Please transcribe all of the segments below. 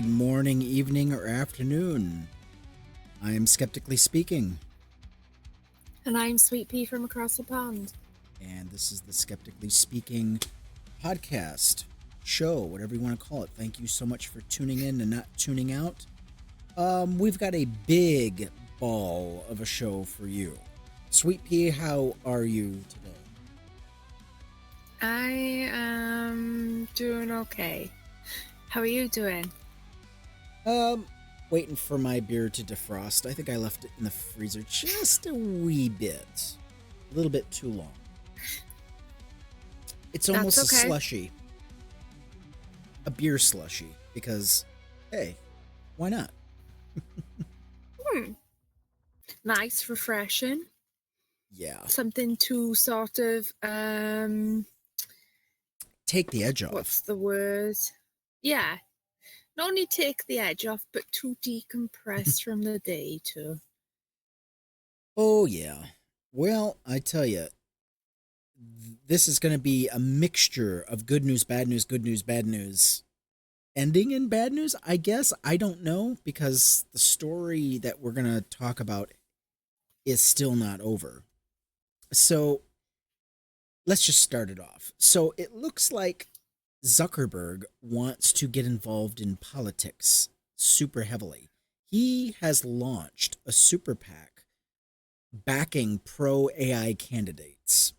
Good morning, evening, or afternoon. I am Skeptically Speaking. And I'm Sweet Pea from across the pond. And this is the Skeptically Speaking podcast, show, whatever you want to call it. Thank you so much for tuning in and not tuning out. We've got a big ball of a show for you. Sweet Pea, how are you today? I am doing okay. How are you doing? Waiting for my beer to defrost. I think I left it in the freezer just a wee bit. A little bit too long. It's almost That's okay. a slushy. A beer slushy. Because, hey, why not? Nice, refreshing. Yeah. Something to sort of, take the edge off. what's the word? Yeah. Not only take the edge off, but to decompress from the day too. Oh, yeah. Well, I tell you, this is going to be a mixture of good news, bad news, good news, bad news. Ending in bad news, I guess. I don't know, because the story that we're going to talk about is still not over. So let's just start it off. So it looks like Zuckerberg wants to get involved in politics super heavily. He has launched a super PAC backing pro AI candidates,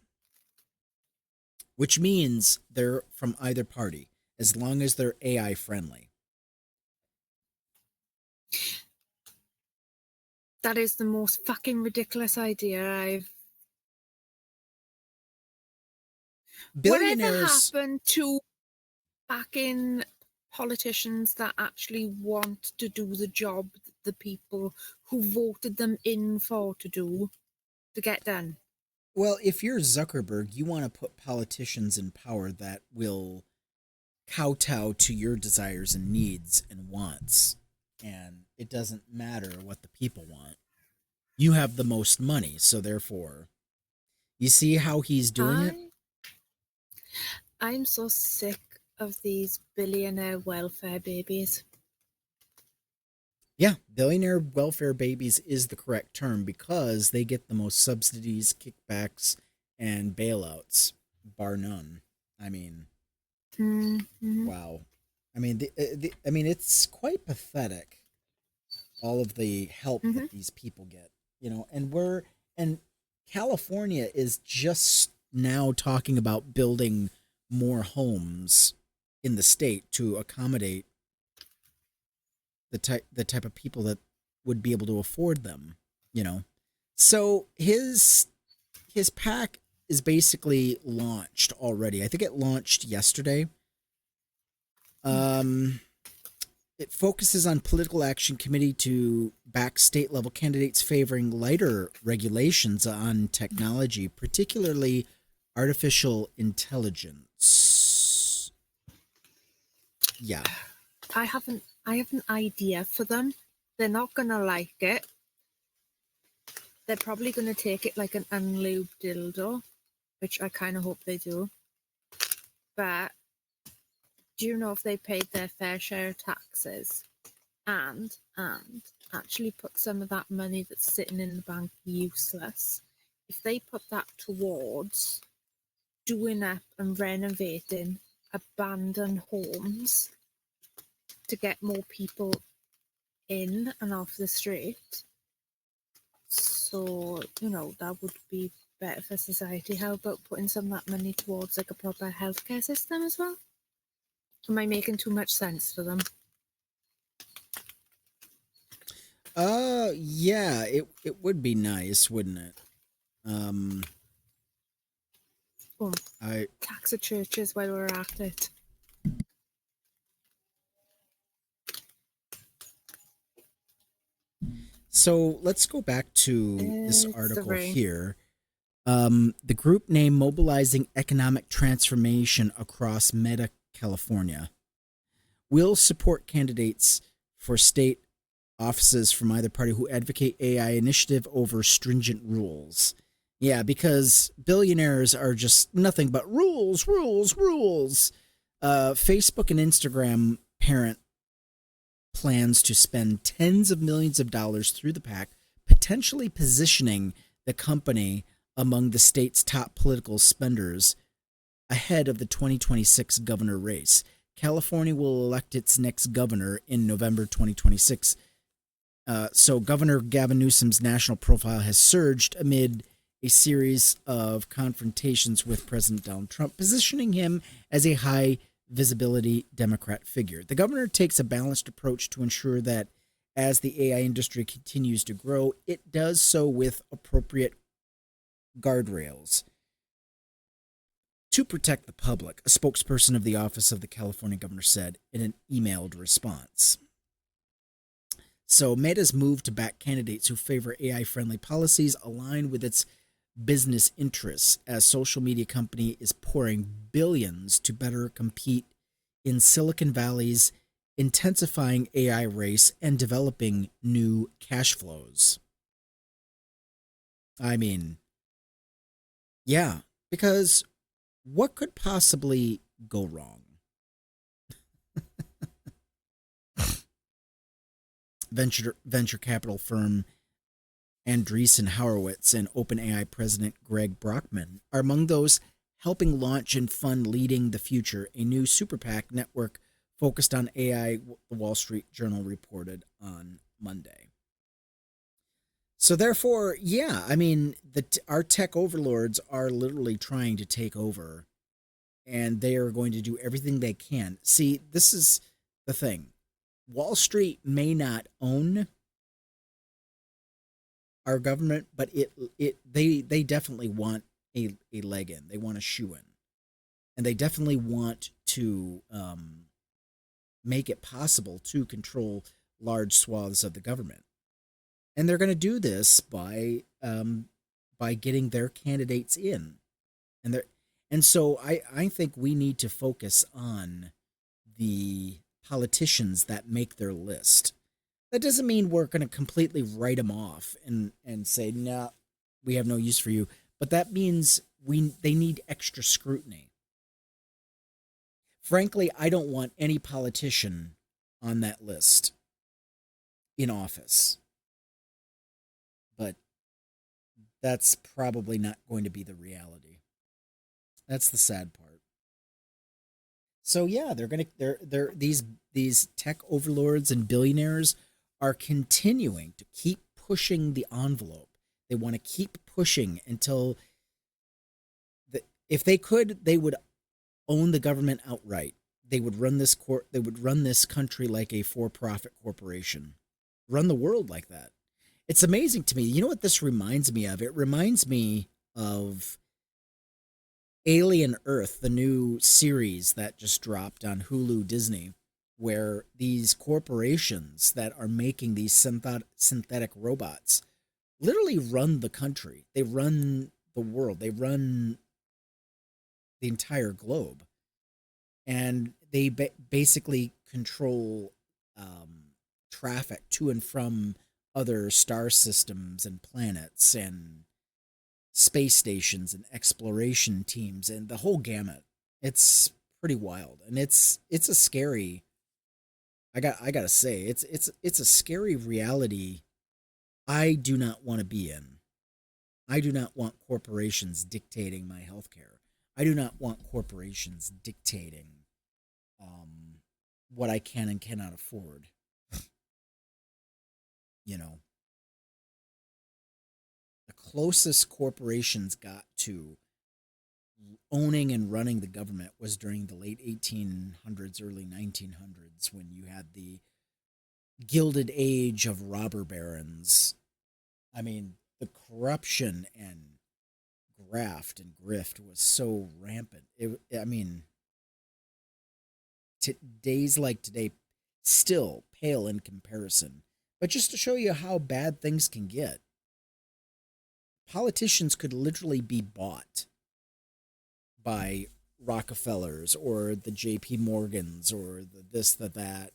which means they're from either party as long as they're AI friendly. That is the most fucking ridiculous idea I've... Whatever happened to backing politicians that actually want to do the job that the people who voted them in for to get done? Well, if you're Zuckerberg, you want to put politicians in power that will kowtow to your desires and needs and wants. And it doesn't matter what the people want. You have the most money, so therefore, you see how he's doing it? I'm so sick of these billionaire welfare babies. Yeah, billionaire welfare babies is the correct term because they get the most subsidies, kickbacks, and bailouts, bar none. I mean, wow. I mean, it's quite pathetic. All of the help that these people get, and California is just now talking about building more homes in the state to accommodate the type of people that would be able to afford them, So his PAC is basically launched already. I think it launched yesterday. It focuses on political action committee to back state level candidates favoring lighter regulations on technology, particularly artificial intelligence. Yeah. I have an idea for them. They're not gonna like it. They're probably gonna take it like an unlubed dildo, which I kind of hope they do. But do you know if they paid their fair share of taxes and actually put some of that money that's sitting in the bank useless, if they put that towards doing up and renovating abandoned homes to get more people in and off the street, so that would be better for society. How about putting some of that money towards like a proper healthcare system as well? Am I making too much sense for them? Yeah, it would be nice, wouldn't it? Tax the churches while we're at it. So let's go back to this article here. The group name Mobilizing Economic Transformation Across Meta, California, will support candidates for state offices from either party who advocate AI initiative over stringent rules. Yeah, because billionaires are just nothing but rules, rules, rules. Facebook and Instagram parent plans to spend tens of millions of dollars through the PAC, potentially positioning the company among the state's top political spenders ahead of the 2026 governor race. California will elect its next governor in November 2026. So Governor Gavin Newsom's national profile has surged amid a series of confrontations with President Donald Trump, positioning him as a high visibility Democrat figure. The governor takes a balanced approach to ensure that as the AI industry continues to grow, it does so with appropriate guardrails to protect the public, a spokesperson of the Office of the California Governor said in an emailed response. So Meta's move to back candidates who favor AI-friendly policies align with its business interests as social media company is pouring billions to better compete in Silicon Valley's intensifying AI race and developing new cash flows. I mean, yeah, because what could possibly go wrong? Venture capital firm Andreessen Horowitz and OpenAI president Greg Brockman are among those helping launch and fund Leading the Future, a new super PAC network focused on AI, the Wall Street Journal reported on Monday. So therefore, yeah, I mean, our tech overlords are literally trying to take over, and they are going to do everything they can. See, this is the thing. Wall Street may not own our government, but they definitely want a leg in. They want a shoe in, and they definitely want to make it possible to control large swaths of the government. And they're going to do this by getting their candidates in, and so I think we need to focus on the politicians that make their list. That doesn't mean we're going to completely write them off and say, nah, we have no use for you. But that means they need extra scrutiny. Frankly, I don't want any politician on that list in office. But that's probably not going to be the reality. That's the sad part. So yeah, these tech overlords and billionaires are continuing to keep pushing the envelope. They want to keep pushing until if they could, they would own the government outright. They would run this country like a for-profit corporation. Run the world like that. It's amazing to me. You know what this reminds me of? It reminds me of Alien Earth, the new series that just dropped on Hulu Disney, where these corporations that are making these synthetic robots literally run the country. They run the world. They run the entire globe. And they basically control traffic to and from other star systems and planets and space stations and exploration teams and the whole gamut. It's pretty wild, and it's a scary. I gotta say, it's a scary reality. I do not want to be in. I do not want corporations dictating my healthcare. I do not want corporations dictating what I can and cannot afford. You know, the closest corporations got to owning and running the government was during the late 1800s, early 1900s, when you had the Gilded Age of robber barons. I mean, the corruption and graft and grift was so rampant. I mean, days like today still pale in comparison. But just to show you how bad things can get, politicians could literally be bought by Rockefellers or the J.P. Morgans or the this, the that,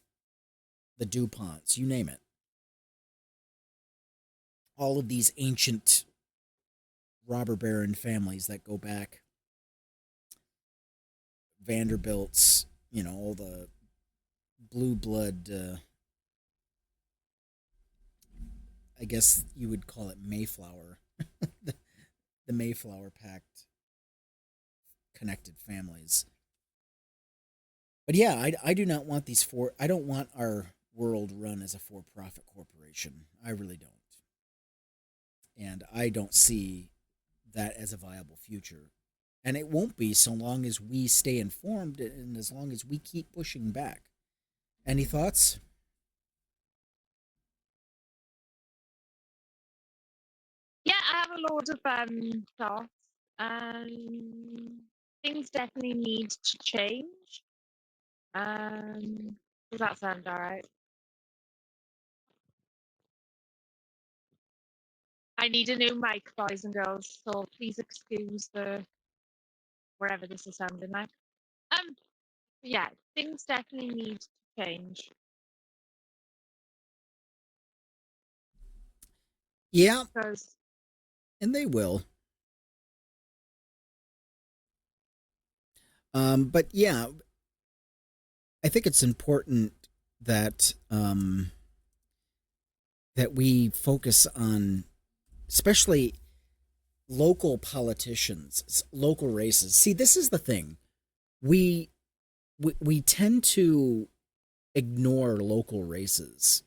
the DuPonts, you name it. All of these ancient robber baron families that go back, Vanderbilts, all the blue blood I guess you would call it Mayflower, the, the Mayflower Pact connected families. But yeah, I do not want these for. I don't want our world run as a for-profit corporation. I really don't, and I don't see that as a viable future. And it won't be so long as we stay informed and as long as we keep pushing back. Any thoughts? Yeah, I have a load of thoughts. Um, Things definitely need to change. Does that sound all right? I need a new mic, boys and girls, so please excuse the wherever this is sounding like. Um, yeah, things definitely need to change Yeah, because and they will. But yeah, I think it's important that that we focus on, especially local politicians, local races. See, this is the thing. We we tend to ignore local races,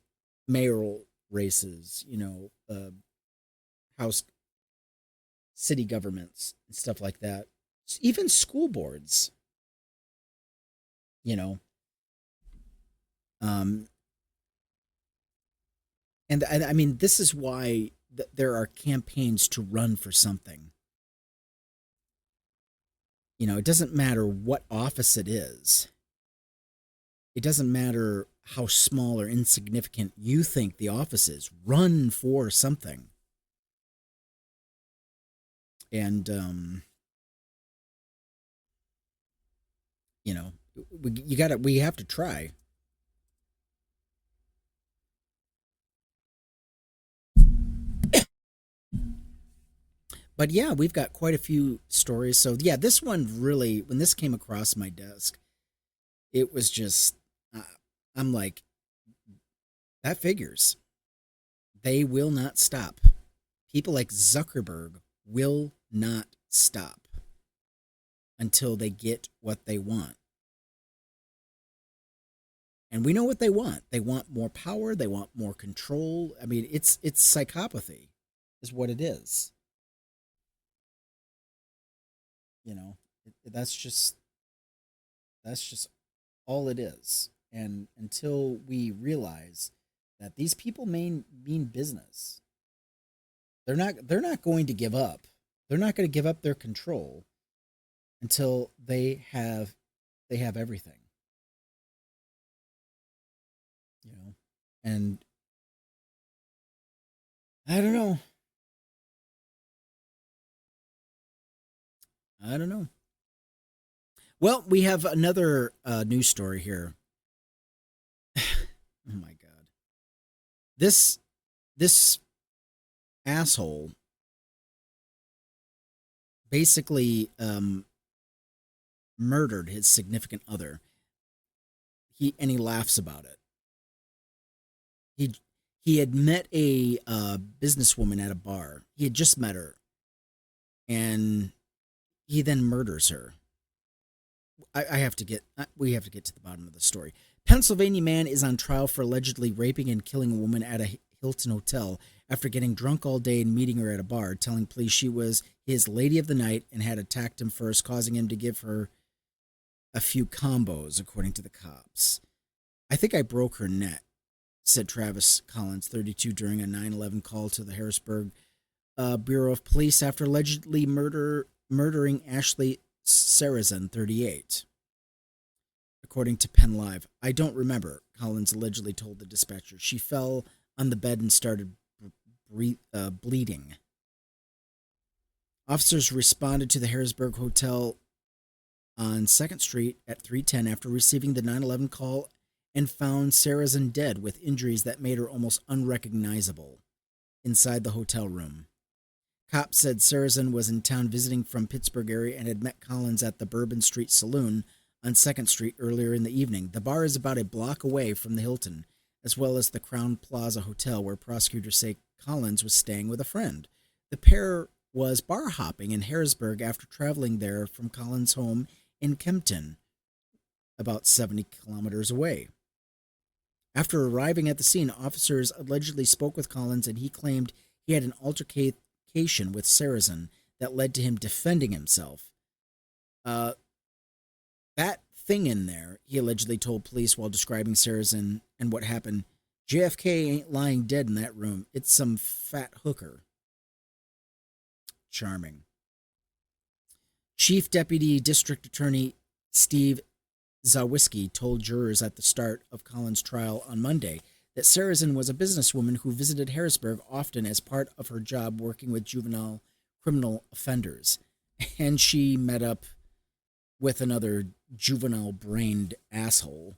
mayoral races, house, city governments, and stuff like that. Even school boards, you know. Um, and I mean, this is why there are campaigns to run for something. It doesn't matter what office it is. It doesn't matter how small or insignificant you think the office is. Run for something. And you know, we have to try. But yeah, we've got quite a few stories. So yeah, this one really, when this came across my desk, it was just, uh, I'm like, that figures. They will not stop. People like Zuckerberg will not stop until they get what they want. And we know what they want. They want more power. They want more control. I mean, it's psychopathy, is what it is. You know, that's just all it is. And until we realize that these people mean business, they're not going to give up. They're not going to give up their control until they have everything. You know, and I don't know. I don't know. Well, we have another news story here. Oh my god. This asshole basically murdered his significant other. He laughs about it. He he had met a businesswoman at a bar. He had just met her, and he then murders her. I have to get we have to get to the bottom of the story. Pennsylvania man is on trial for allegedly raping and killing a woman at a Hilton hotel after getting drunk all day and meeting her at a bar, telling police she was his lady of the night and had attacked him first, causing him to give her a few combos, according to the cops. I think I broke her neck, said Travis Collins, 32, during a 9/11 call to the Harrisburg Bureau of Police after allegedly murdering Ashley Sarazin, 38. According to Penn Live, I don't remember, Collins allegedly told the dispatcher. She fell on the bed and started bleeding. Officers responded to the Harrisburg Hotel on 2nd Street at 3:10 after receiving the 9/11 call and found Sarazin dead with injuries that made her almost unrecognizable inside the hotel room. Cops said Sarazin was in town visiting from Pittsburgh area and had met Collins at the Bourbon Street Saloon on 2nd Street earlier in the evening. The bar is about a block away from the Hilton, as well as the Crown Plaza Hotel, where prosecutors say Collins was staying with a friend. The pair was bar hopping in Harrisburg after traveling there from Collins' home in Kempton, about 70 kilometers away. After arriving at the scene, officers allegedly spoke with Collins and he claimed he had an altercation with Sarrazin that led to him defending himself. That thing in there, he allegedly told police while describing Sarrazin and what happened. JFK ain't lying dead in that room. It's some fat hooker. Charming. Chief Deputy District Attorney Steve Zawiski told jurors at the start of Collins' trial on Monday that Sarrazin was a businesswoman who visited Harrisburg often as part of her job working with juvenile criminal offenders. And she met up with another juvenile-brained asshole.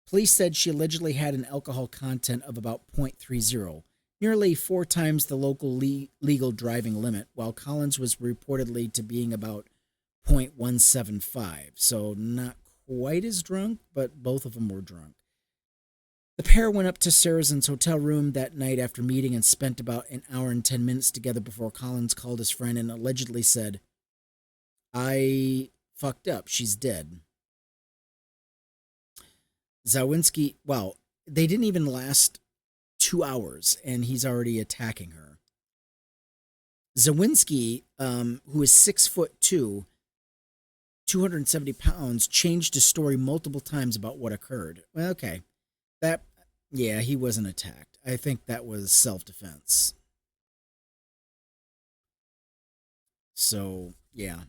Police said she allegedly had an alcohol content of about 0.30, nearly 4 times the local legal driving limit, while Collins was reportedly to being about 0.175, so not quite as drunk, but both of them were drunk. The pair went up to Sarrazin's hotel room that night after meeting and spent about an hour and 10 minutes together before Collins called his friend and allegedly said, "I fucked up. She's dead." Zawinski, well, they didn't even last 2 hours, and he's already attacking her. Zawinski, who is 6'2", 270 pounds, changed his story multiple times about what occurred. Well, okay. Yeah, he wasn't attacked. I think that was self-defense. So, yeah.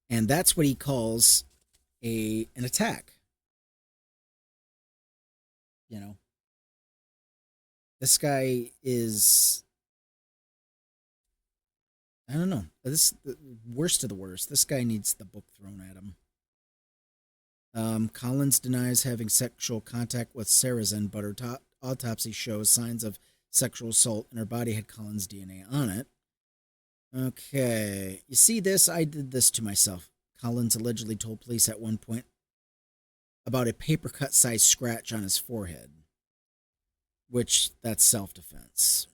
And that's what he calls an attack. You know, this guy is, I don't know. This the worst of the worst. This guy needs the book thrown at him. Collins denies having sexual contact with Sarrazin, but her autopsy shows signs of sexual assault, and her body had Collins' DNA on it. Okay, you see this? I did this to myself. Collins allegedly told police at one point about a paper cut-sized scratch on his forehead, which that's self-defense,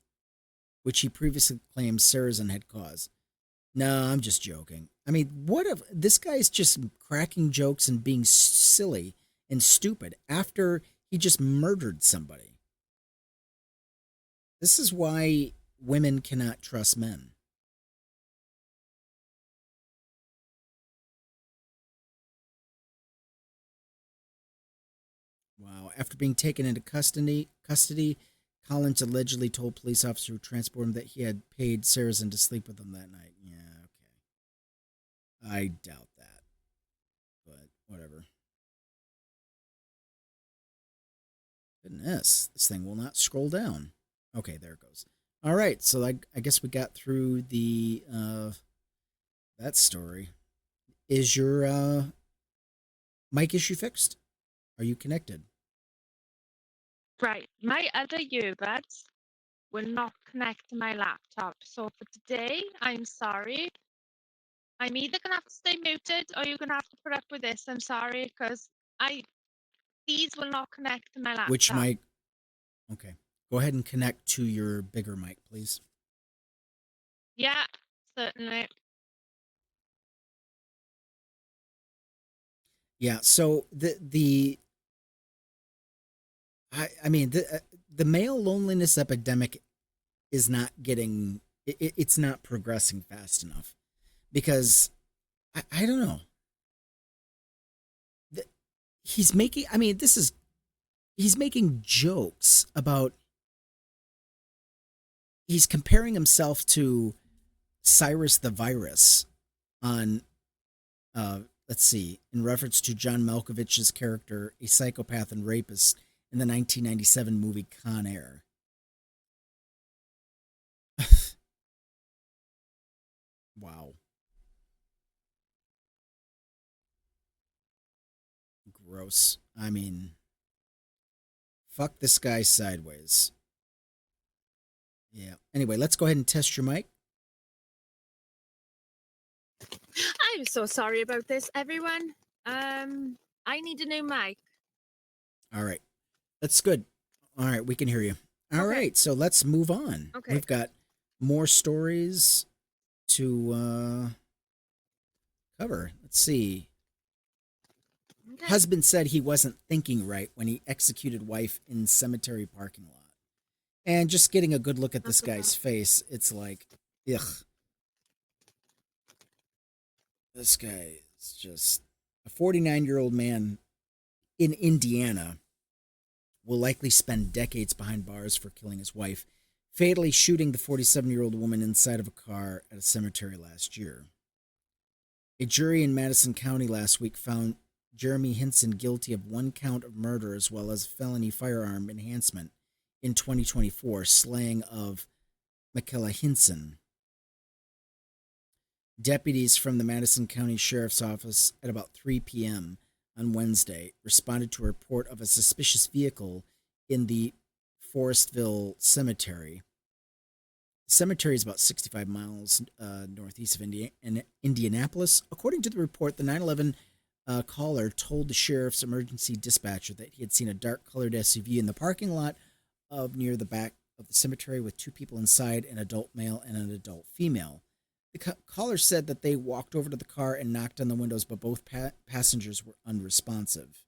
which he previously claimed Sarrazin had caused. No, I'm just joking. I mean, what if this guy's just cracking jokes and being silly and stupid after he just murdered somebody? This is why women cannot trust men. Wow. After being taken into custody, Collins allegedly told police officer who transported him that he had paid Sarrazin to sleep with him that night. Yeah, okay. I doubt that. But whatever. Goodness, this thing will not scroll down. Okay, there it goes. All right, so I guess we got through the that story. Is your mic issue fixed? Are you connected? Right, my other earbuds will not connect to my laptop. So for today, I'm sorry. I'm either going to have to stay muted or you're going to have to put up with this. I'm sorry, because these will not connect to my laptop. Which mic? Okay. Go ahead and connect to your bigger mic, please. Yeah, certainly. Yeah, so I mean the male loneliness epidemic is not getting it's not progressing fast enough because I don't know. He's making he's making jokes about, he's comparing himself to Cyrus the Virus on let's see, in reference to John Malkovich's character, a psychopath and rapist in the 1997 movie Con Air. Wow. Gross. I mean, fuck this guy sideways. Yeah. Anyway, let's go ahead and test your mic. I'm so sorry about this, everyone. I need a new mic. All right. That's good. All right, we can hear you. All Okay. right, so let's move on. Okay. We've got more stories to cover. Let's see. Okay. Husband said he wasn't thinking right when he executed wife in cemetery parking lot. And just getting a good look at this That's guy's face, it's like, ugh. This guy is just a 49-year-old man in Indiana will likely spend decades behind bars for killing his wife, fatally shooting the 47-year-old woman inside of a car at a cemetery last year. A jury in Madison County last week found Jeremy Hinson guilty of one count of murder as well as felony firearm enhancement in 2024, slaying of Michaela Hinson. Deputies from the Madison County Sheriff's Office at about 3 p.m. on Wednesday responded to a report of a suspicious vehicle in the Forestville Cemetery. The cemetery is about 65 miles northeast of Indianapolis. According to the report, the 911 caller told the sheriff's emergency dispatcher that he had seen a dark-colored SUV in the parking lot of near the back of the cemetery with two people inside, an adult male and an adult female. The caller said that they walked over to the car and knocked on the windows, but both passengers were unresponsive.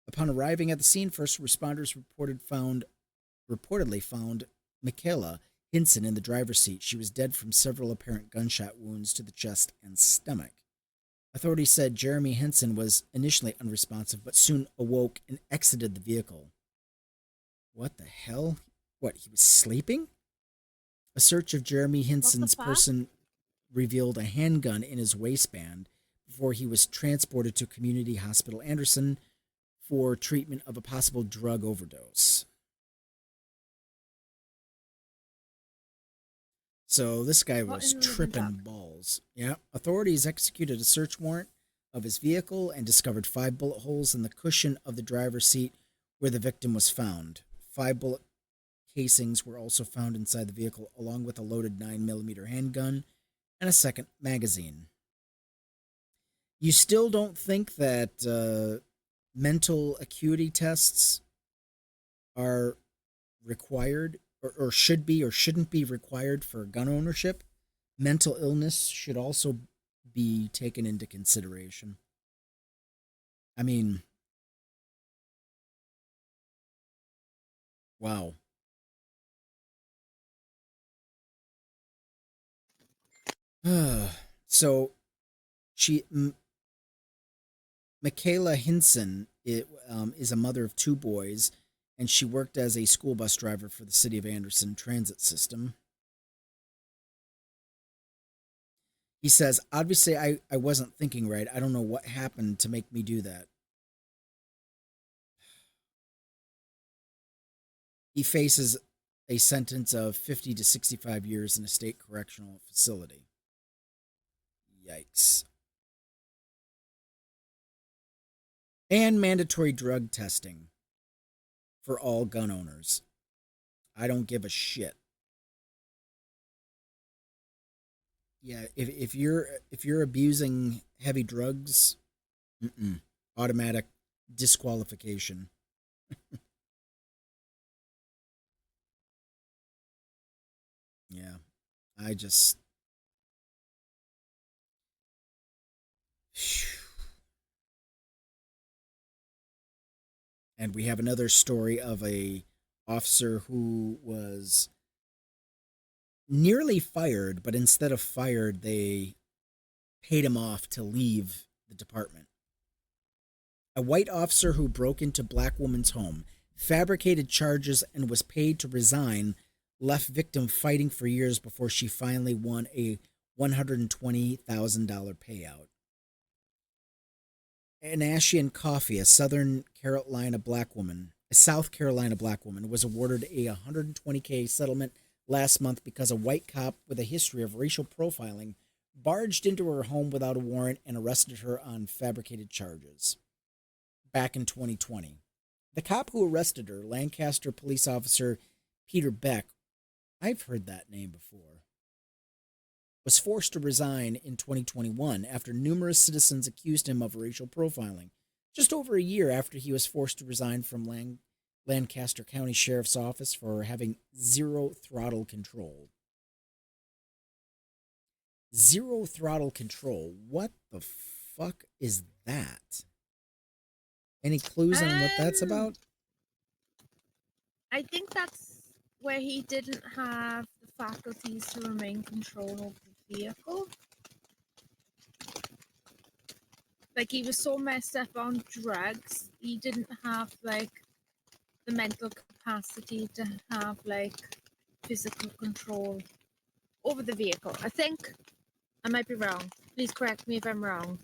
Upon arriving at the scene, first responders reportedly found Michaela Hinson in the driver's seat. She was dead from several apparent gunshot wounds to the chest and stomach. Authorities said Jeremy Hinson was initially unresponsive, but soon awoke and exited the vehicle. What the hell? What, he was sleeping? A search of Jeremy Hinson's person revealed a handgun in his waistband before he was transported to Community Hospital Anderson for treatment of a possible drug overdose. So this guy was tripping balls. Yeah. Authorities executed a search warrant of his vehicle and discovered 5 bullet holes in the cushion of the driver's seat where the victim was found. 5 bullet casings were also found inside the vehicle, along with a loaded 9mm handgun and a second magazine. You still don't think that mental acuity tests are required or should be or shouldn't be required for gun ownership? Mental illness should also be taken into consideration. I mean, wow. So Michaela Hinson is a mother of 2 boys, and she worked as a school bus driver for the City of Anderson transit system. He says, obviously, I wasn't thinking right. I don't know what happened to make me do that. He faces a sentence of 50 to 65 years in a state correctional facility. Yikes. And mandatory drug testing for all gun owners. I don't give a shit. Yeah, if you're abusing heavy drugs, automatic disqualification. Yeah, I just. And we have another story of a officer who was nearly fired, but instead of fired, they paid him off to leave the department. A white officer who broke into black woman's home, fabricated charges, and was paid to resign left victim fighting for years before she finally won a $120,000 payout. An Ashian Coffee, a South Carolina black woman, was awarded a $120K settlement last month because a white cop with a history of racial profiling barged into her home without a warrant and arrested her on fabricated charges back in 2020. The cop who arrested her, Lancaster police officer Peter Beck, I've heard that name before, was forced to resign in 2021 after numerous citizens accused him of racial profiling. just over a year after he was forced to resign from Lancaster County Sheriff's Office for having zero throttle control. Zero throttle control. What the fuck is that? Any clues on what that's about? I think that's where he didn't have the faculties to remain control of the vehicle. Like, he was so messed up on drugs, he didn't have, like, the mental capacity to have, like, physical control over the vehicle. I think I might be wrong. Please correct me if I'm wrong.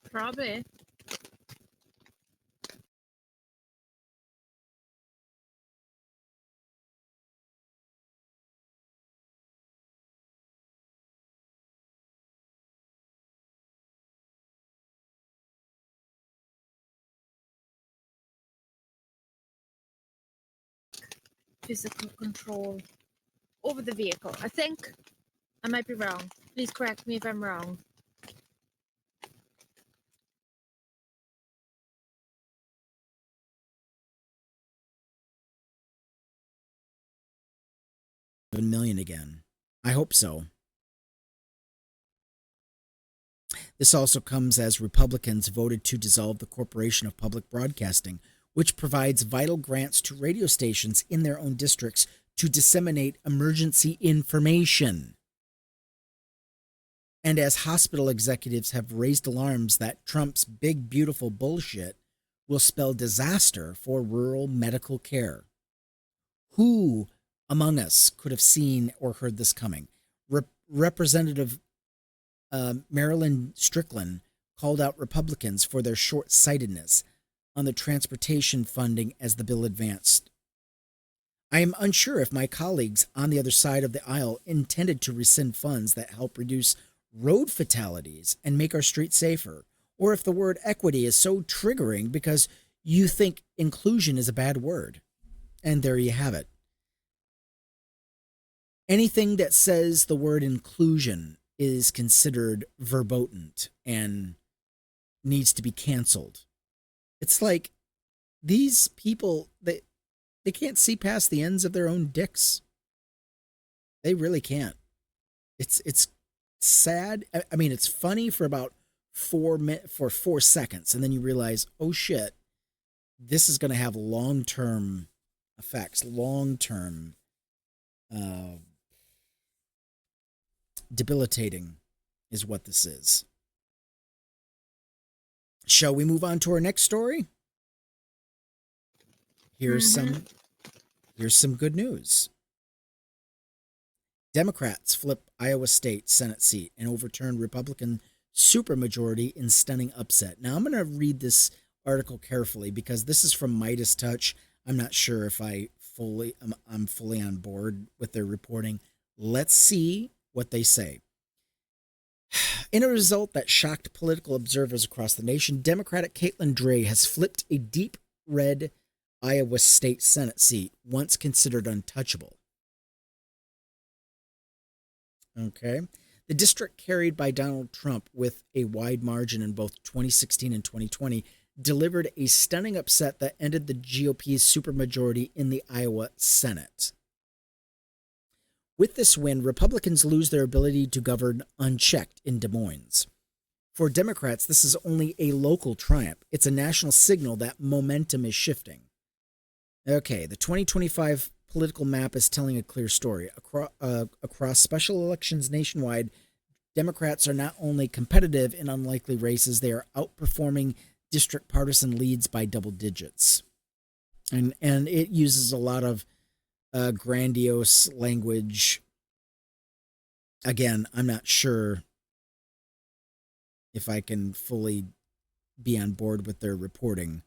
Probably. Physical control over the vehicle. I think I might be wrong. Please correct me if I'm wrong. $7 million again. I hope so. This also comes as Republicans voted to dissolve the Corporation of Public Broadcasting, which provides vital grants to radio stations in their own districts to disseminate emergency information. And as hospital executives have raised alarms that Trump's big, beautiful bullshit will spell disaster for rural medical care. Who among us could have seen or heard this coming? Representative Marilyn Strickland called out Republicans for their short-sightedness on the transportation funding as the bill advanced. I am unsure if my colleagues on the other side of the aisle intended to rescind funds that help reduce road fatalities and make our streets safer, or if the word equity is so triggering because you think inclusion is a bad word. And there you have it. Anything that says the word inclusion is considered verboten and needs to be canceled. It's like these people, they can't see past the ends of their own dicks. They really can't. It's sad. I mean, it's funny for about 4 seconds, and then you realize, oh shit, this is going to have long-term effects, long-term debilitating is what this is. Shall we move on to our next story? Here's some good news. Democrats flip Iowa State Senate seat and overturn Republican supermajority in stunning upset. Now I'm going to read this article carefully because this is from Midas Touch. I'm not sure if I'm fully on board with their reporting. Let's see what they say. In a result that shocked political observers across the nation, Democratic Caitlin Dray has flipped a deep red Iowa State Senate seat, once considered untouchable. Okay. The district carried by Donald Trump with a wide margin in both 2016 and 2020 delivered a stunning upset that ended the GOP's supermajority in the Iowa Senate. With this win, Republicans lose their ability to govern unchecked in Des Moines. For Democrats, this is only a local triumph. It's a national signal that momentum is shifting. Okay, the 2025 political map is telling a clear story. Across special elections nationwide, Democrats are not only competitive in unlikely races, they are outperforming district partisan leads by double digits. And it uses a lot of grandiose language. Again, I'm not sure if I can fully be on board with their reporting.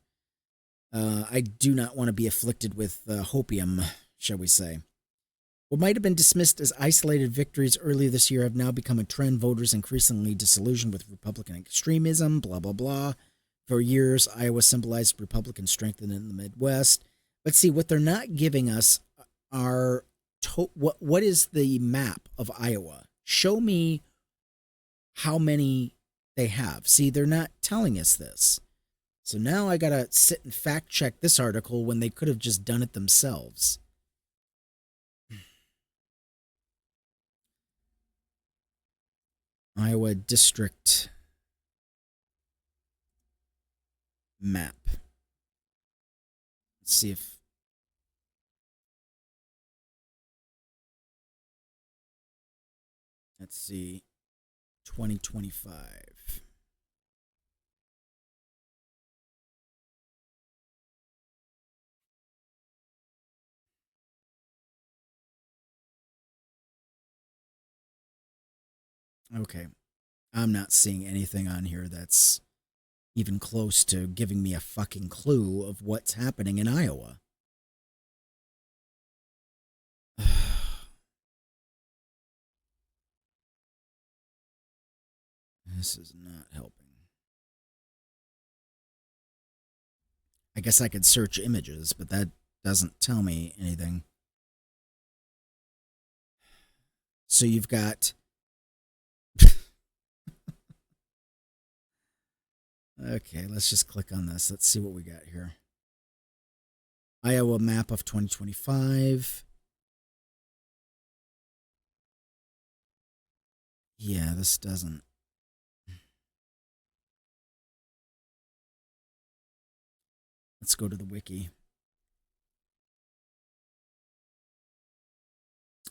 I do not want to be afflicted with hopium, shall we say. What might have been dismissed as isolated victories earlier this year have now become a trend. Voters increasingly disillusioned with Republican extremism, blah, blah, blah. For years, Iowa symbolized Republican strength in the Midwest. But see, what they're not giving us are what is the map of Iowa? Show me how many they have. See, they're not telling us this. So now I got to sit and fact check this article when they could have just done it themselves. Iowa district map. Let's see if let's see 2025. Okay. I'm not seeing anything on here that's even close to giving me a fucking clue of what's happening in Iowa. This is not helping. I guess I could search images, but that doesn't tell me anything. So you've got... Okay, let's just click on this. Let's see what we got here. Iowa map of 2025. Yeah, this doesn't. Let's go to the wiki.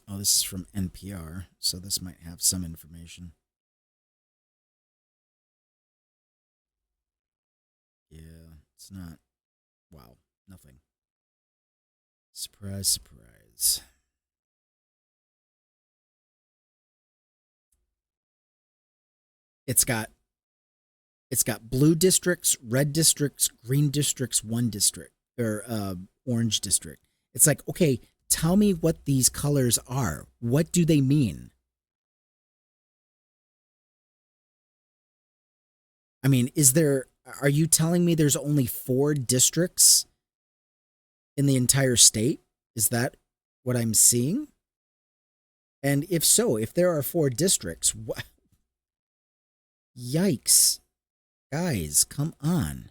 Oh, this is from NPR, so this might have some information. Yeah, it's not. Wow, nothing. Surprise, surprise. It's got blue districts, red districts, green districts, one district, or orange district. It's like, okay, tell me what these colors are. What do they mean? I mean, are you telling me there's only 4 districts in the entire state? Is that what I'm seeing? And if so, if there are 4 districts, what? Yikes. Guys, come on.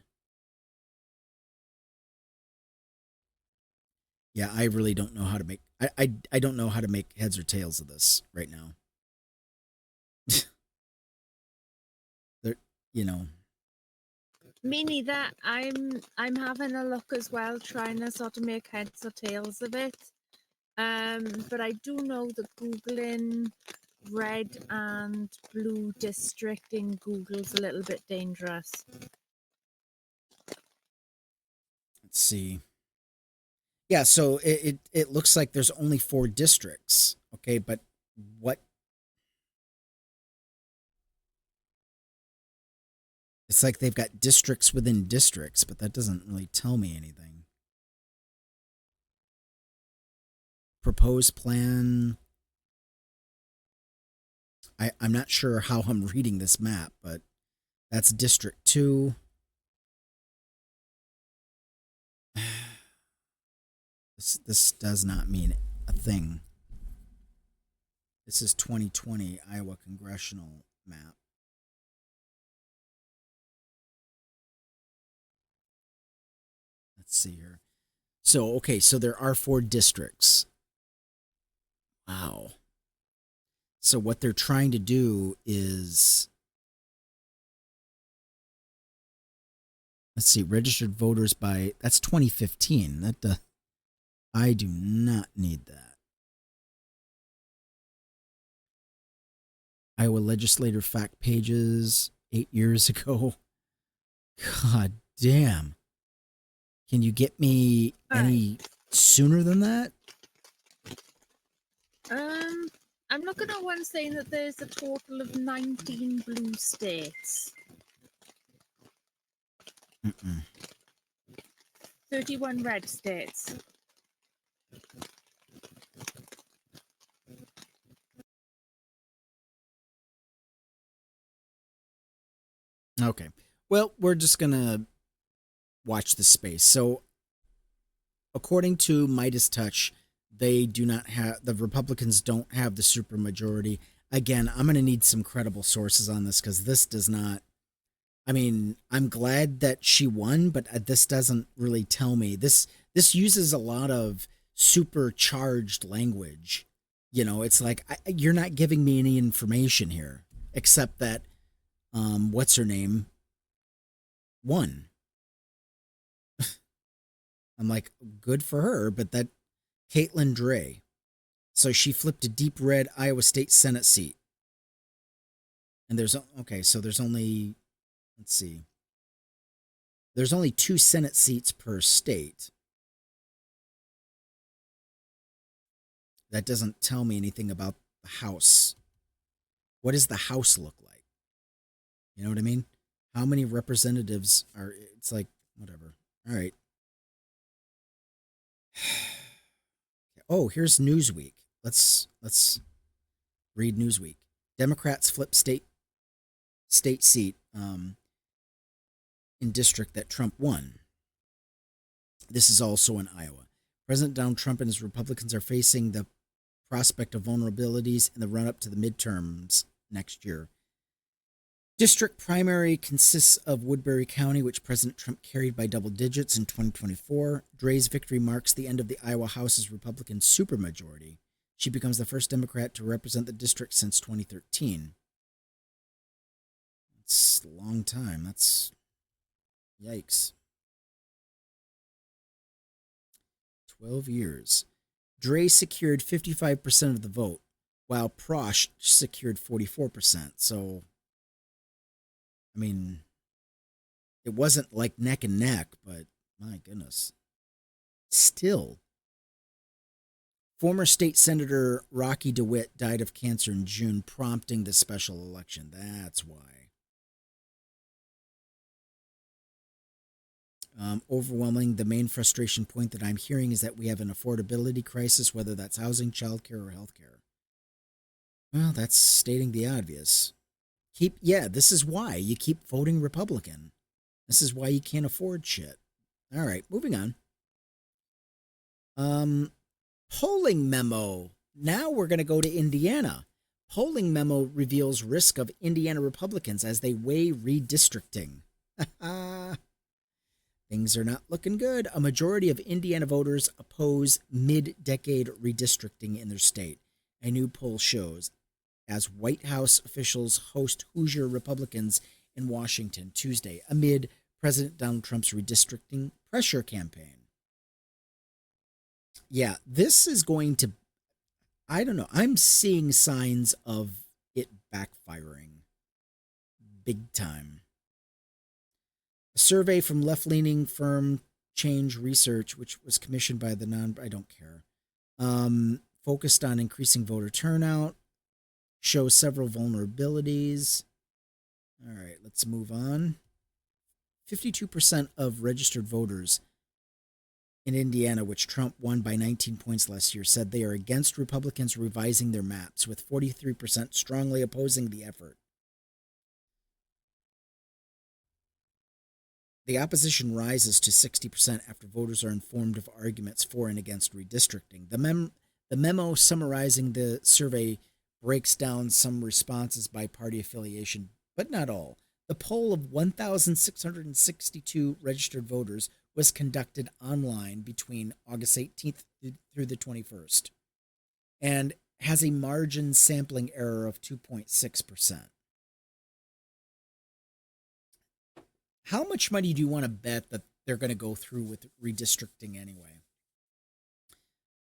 Yeah, I really don't know how to make... I don't know how to make heads or tails of this right now. You know... Me neither. I'm having a look as well, trying to sort of make heads or tails of it. But I do know that Googling red and blue district in Google's a little bit dangerous. Let's see. Yeah, so it looks like there's only 4 districts. Okay, but what? It's like they've got districts within districts, but that doesn't really tell me anything. Proposed plan. I'm not sure how I'm reading this map, but that's District 2. This does not mean a thing. This is 2020 Iowa congressional map. Let's see here. So, okay, so there are 4 districts. Wow. So what they're trying to do is... Let's see, registered voters by... That's 2015. That I do not need that. Iowa legislator fact pages 8 years ago. God damn. Can you get me any sooner than that? I'm looking at one saying that there's a total of 19 blue states. Mm-mm. 31 red states. Okay. Well, we're just going to watch the space. So, according to Midas Touch, they do not have, the Republicans don't have the supermajority. Again, I'm going to need some credible sources on this because this does not. I mean, I'm glad that she won, but this doesn't really tell me. This uses a lot of supercharged language. You know, it's like you're not giving me any information here, except that what's her name won. I'm like, good for her, but that Caitlin Dre. So she flipped a deep red Iowa State Senate seat. And there's only, let's see. There's only 2 Senate seats per state. That doesn't tell me anything about the House. What does the House look like? You know what I mean? How many representatives are, it's like, whatever. All right. Oh, here's Newsweek. Let's read Newsweek. Democrats flip state seat in district that Trump won. This is also in Iowa. President Donald Trump and his Republicans are facing the prospect of vulnerabilities in the run-up to the midterms next year. District primary consists of Woodbury County, which President Trump carried by double digits in 2024. Dre's victory marks the end of the Iowa House's Republican supermajority. She becomes the first Democrat to represent the district since 2013. That's a long time. That's yikes. 12 years. Dre secured 55% of the vote, while Prosh secured 44%. So, I mean, it wasn't like neck and neck, but my goodness. Still. Former state senator Rocky DeWitt died of cancer in June, prompting the special election. That's why. Overwhelming, the main frustration point that I'm hearing is that we have an affordability crisis, whether that's housing, childcare, or healthcare. Well, that's stating the obvious. This is why you keep voting Republican. This is why you can't afford shit. All right, moving on. Polling memo. Now we're going to go to Indiana. Polling memo reveals risk of Indiana Republicans as they weigh redistricting. Things are not looking good. A majority of Indiana voters oppose mid-decade redistricting in their state. A new poll shows as White House officials host Hoosier Republicans in Washington Tuesday amid President Donald Trump's redistricting pressure campaign. Yeah, this is going to, I don't know, I'm seeing signs of it backfiring big time. A survey from left-leaning firm Change Research, which was commissioned by the I don't care, focused on increasing voter turnout, shows several vulnerabilities. All right, let's move on. 52% of registered voters in Indiana, which Trump won by 19 points last year, said they are against Republicans revising their maps, with 43% strongly opposing the effort. The opposition rises to 60% after voters are informed of arguments for and against redistricting. The memo summarizing the survey breaks down some responses by party affiliation, but not all. The poll of 1,662 registered voters was conducted online between August 18th through the 21st and has a margin sampling error of 2.6%. How much money do you want to bet that they're going to go through with redistricting anyway?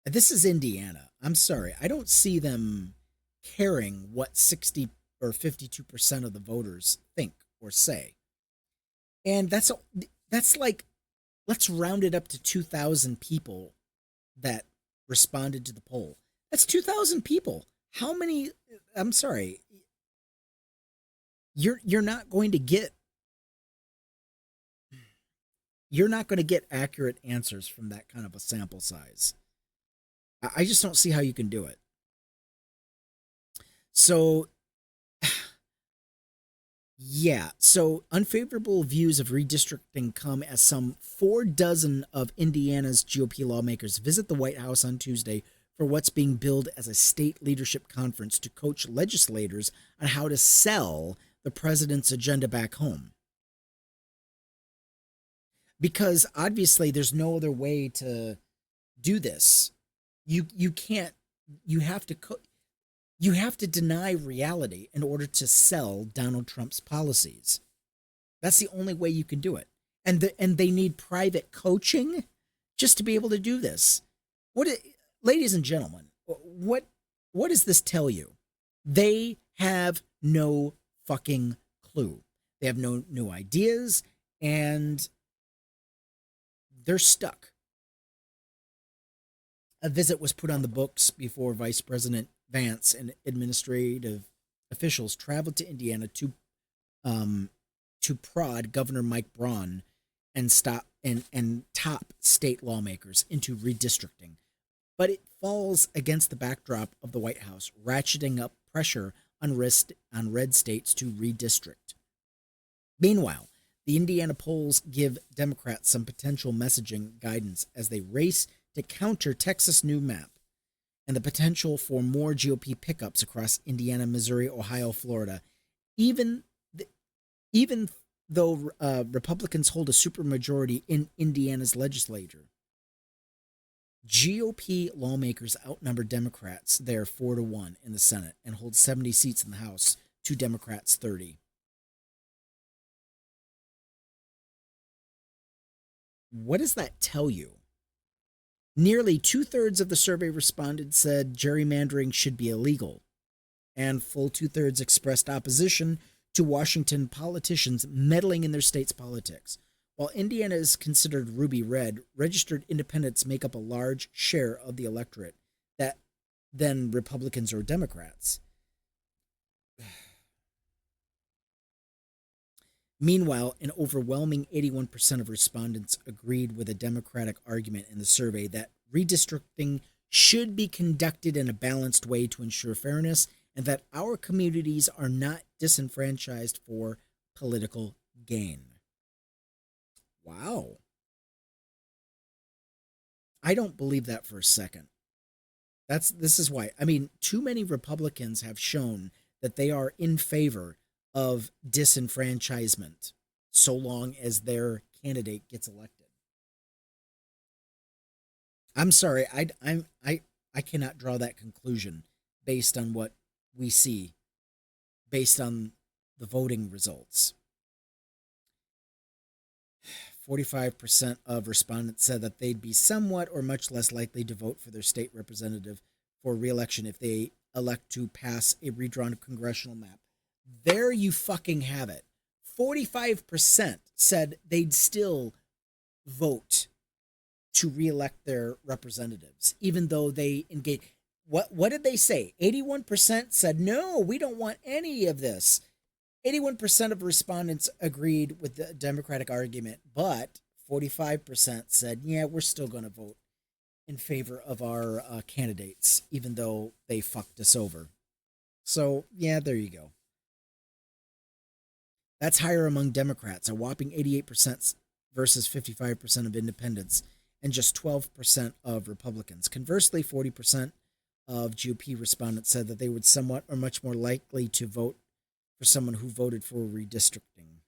This is Indiana. I'm sorry. I don't see them caring what 60 or 52% of the voters think or say. And that's like, let's round it up to 2,000 people that responded to the poll. That's 2,000 people. How many, I'm sorry, you're not going to get You're not going to get accurate answers from that kind of a sample size. I just don't see how you can do it. So, yeah. So, unfavorable views of redistricting come as some 4 dozen of Indiana's GOP lawmakers visit the White House on Tuesday for what's being billed as a state leadership conference to coach legislators on how to sell the president's agenda back home. Because obviously there's no other way to do this. You can't, you have to deny reality in order to sell Donald Trump's policies. That's the only way you can do it. And they need private coaching just to be able to do this. Ladies and gentlemen, what does this tell you? They have no fucking clue. They have no new ideas, and they're stuck. A visit was put on the books before Vice President Vance and administrative officials traveled to Indiana to prod Governor Mike Braun and top state lawmakers into redistricting. But it falls against the backdrop of the White House ratcheting up pressure on red states to redistrict. Meanwhile, the Indiana polls give Democrats some potential messaging guidance as they race to counter Texas' new map and the potential for more GOP pickups across Indiana, Missouri, Ohio, Florida, even though Republicans hold a supermajority in Indiana's legislature. GOP lawmakers outnumber Democrats there 4-1 in the Senate and hold 70 seats in the House to Democrats' 30. What does that tell you? Nearly 2/3 of the survey respondents said gerrymandering should be illegal, and full 2/3 expressed opposition to Washington politicians meddling in their state's politics. While Indiana is considered ruby red, registered independents make up a large share of the electorate than Republicans or Democrats. Meanwhile, an overwhelming 81% of respondents agreed with a Democratic argument in the survey that redistricting should be conducted in a balanced way to ensure fairness and that our communities are not disenfranchised for political gain. Wow. I don't believe that for a second. This is why. I mean, too many Republicans have shown that they are in favor of disenfranchisement so long as their candidate gets elected. I'm sorry, I cannot draw that conclusion based on what we see, based on the voting results. 45% of respondents said that they'd be somewhat or much less likely to vote for their state representative for re-election if they elect to pass a redrawn congressional map. There you fucking have it. 45% said they'd still vote to re-elect their representatives, even though they engage. What did they say? 81% said, no, we don't want any of this. 81% of respondents agreed with the Democratic argument, but 45% said, yeah, we're still going to vote in favor of our candidates, even though they fucked us over. So, yeah, there you go. That's higher among Democrats, a whopping 88% versus 55% of independents, and just 12% of Republicans. Conversely, 40% of GOP respondents said that they would somewhat or much more likely to vote for someone who voted for redistricting,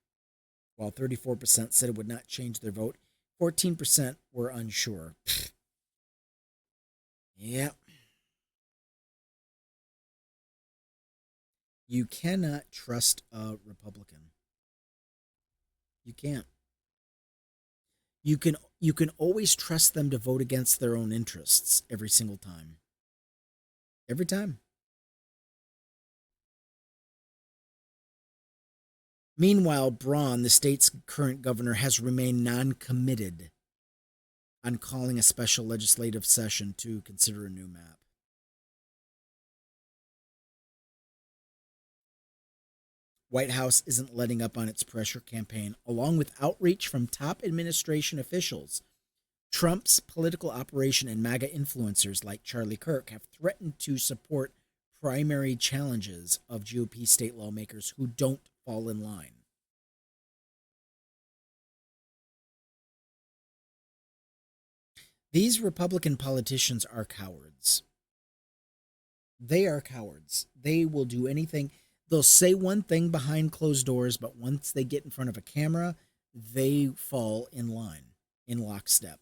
while 34% said it would not change their vote. 14% were unsure. Yeah. You cannot trust a Republican. You can't. You can always trust them to vote against their own interests every single time. Every time. Meanwhile, Braun, the state's current governor, has remained non-committed on calling a special legislative session to consider a new map. White House isn't letting up on its pressure campaign, along with outreach from top administration officials. Trump's political operation and MAGA influencers like Charlie Kirk have threatened to support primary challenges of GOP state lawmakers who don't fall in line. These Republican politicians are cowards. They are cowards. They will do anything. They'll say one thing behind closed doors, but once they get in front of a camera, they fall in line, in lockstep.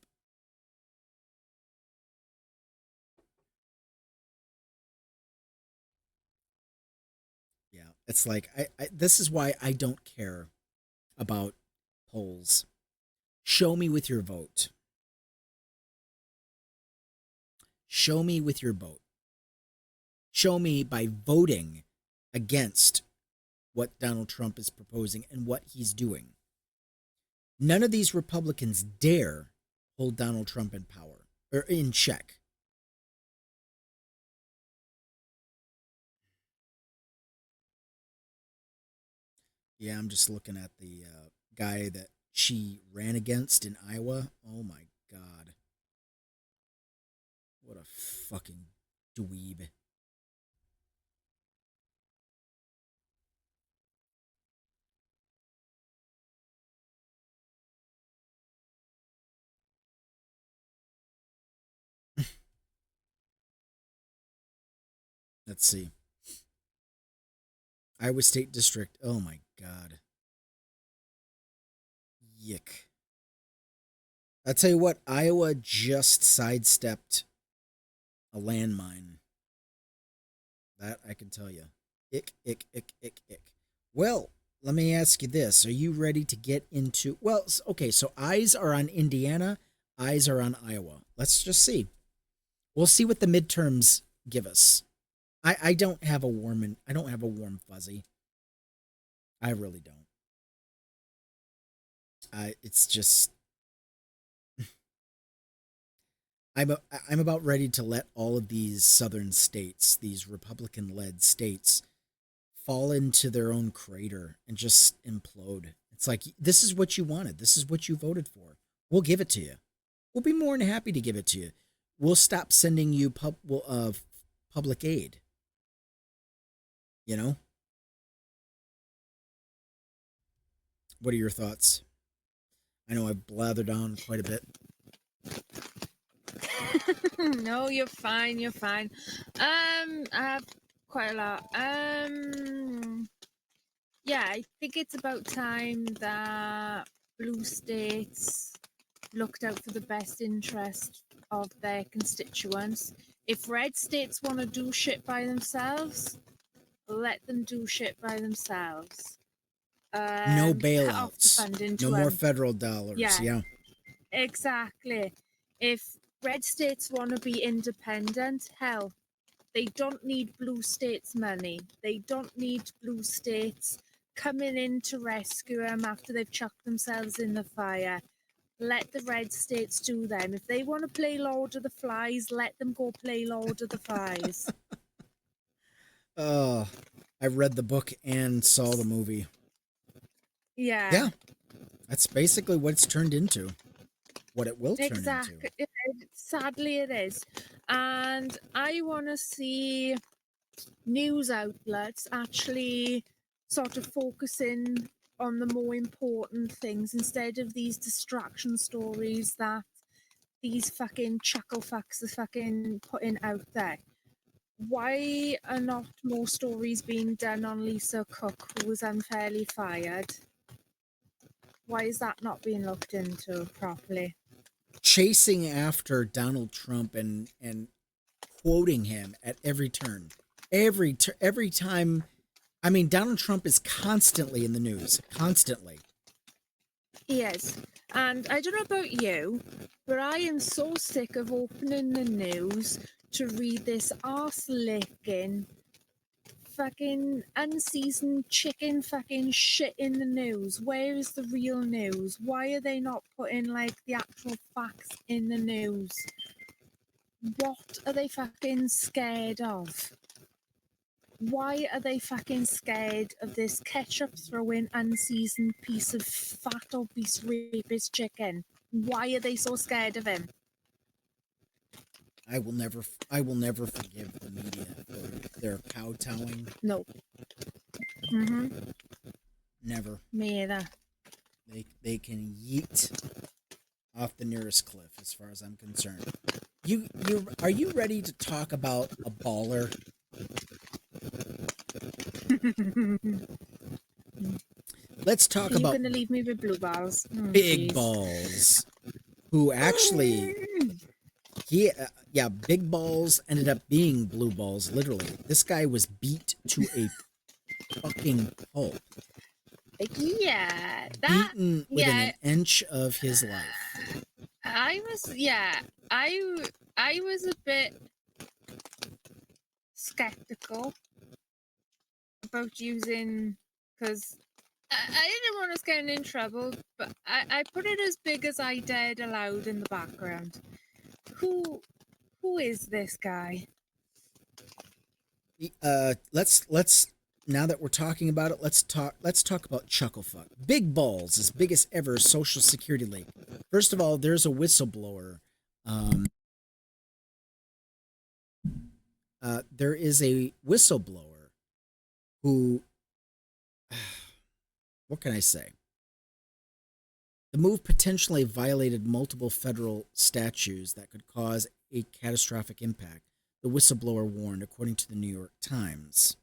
Yeah, it's like, this is why I don't care about polls. Show me with your vote. Show me with your vote. Show me by voting against what Donald Trump is proposing and what he's doing. None of these Republicans dare hold Donald Trump in power or in check. Yeah, I'm just looking at the guy that she ran against in Iowa. Oh my God. What a fucking dweeb. Let's see. Iowa State District. Oh my God. Yick. I'll tell you what, Iowa just sidestepped a landmine. That I can tell you. Ick, ick, ick, ick, ick. Well, let me ask you this. Are you ready to get into... Well, okay, so eyes are on Indiana. Eyes are on Iowa. Let's just see. We'll see what the midterms give us. I don't have a warm fuzzy. I really don't. It's just... I'm about ready to let all of these southern states, these Republican-led states, fall into their own crater and just implode. It's like, this is what you wanted. This is what you voted for. We'll give it to you. We'll be more than happy to give it to you. We'll stop sending you public aid. You know? What are your thoughts? I know I've blathered on quite a bit. No, you're fine. You're fine. I have quite a lot. Yeah, I think it's about time that blue states looked out for the best interest of their constituents. If red states want to do shit by themselves, let them do shit by themselves. No Cut off the bailouts. funding No to more 'em. federal dollars. Yeah. Exactly. If red states want to be independent, hell, they don't need blue states' money. They don't need blue states coming in to rescue them after they've chucked themselves in the fire. Let the red states do them. If they want to play Lord of the Flies, let them go play Lord of the Flies. Oh, I read the book and saw the movie. Yeah. That's basically what it's turned into. What it will turn Exactly. into. Sadly, it is. And I want to see news outlets actually sort of focusing on the more important things instead of these distraction stories that these fucking chuckle fucks are fucking putting out there. Why are not more stories being done on Lisa Cook, who was unfairly fired? Why is that not being looked into properly? Chasing after Donald Trump and quoting him at every turn. Every time. I mean, Donald Trump is constantly in the news. Constantly. He is. And I don't know about you, but I am so sick of opening the news to read this arse-licking fucking unseasoned chicken fucking shit in the news. Where is the real news? Why are they not putting like the actual facts in the news? What are they fucking scared of? Why are they fucking scared of this ketchup throwing unseasoned piece of fat obese rapist chicken? Why are they so scared of him? I will never forgive the media for their kowtowing. No. Mm-hmm. Never. Me either. They can yeet off the nearest cliff, as far as I'm concerned. Are you ready to talk about a baller? Let's talk Are you about gonna leave me with blue balls? Oh, Big jeez. Balls, who actually Big Balls ended up being blue balls. Literally, this guy was beat to a fucking pulp. Yeah, Beaten within an inch of his life. I was a bit skeptical about using, because I didn't want us getting in trouble, but I put it as big as I dared aloud in the background. Who is this guy? Let's now that we're talking about it, let's talk about Chucklefuck. Big Balls is biggest ever social security leak. First of all, there's a whistleblower. There is a whistleblower who, what can I say? The move potentially violated multiple federal statutes that could cause a catastrophic impact, the whistleblower warned, according to the New York Times.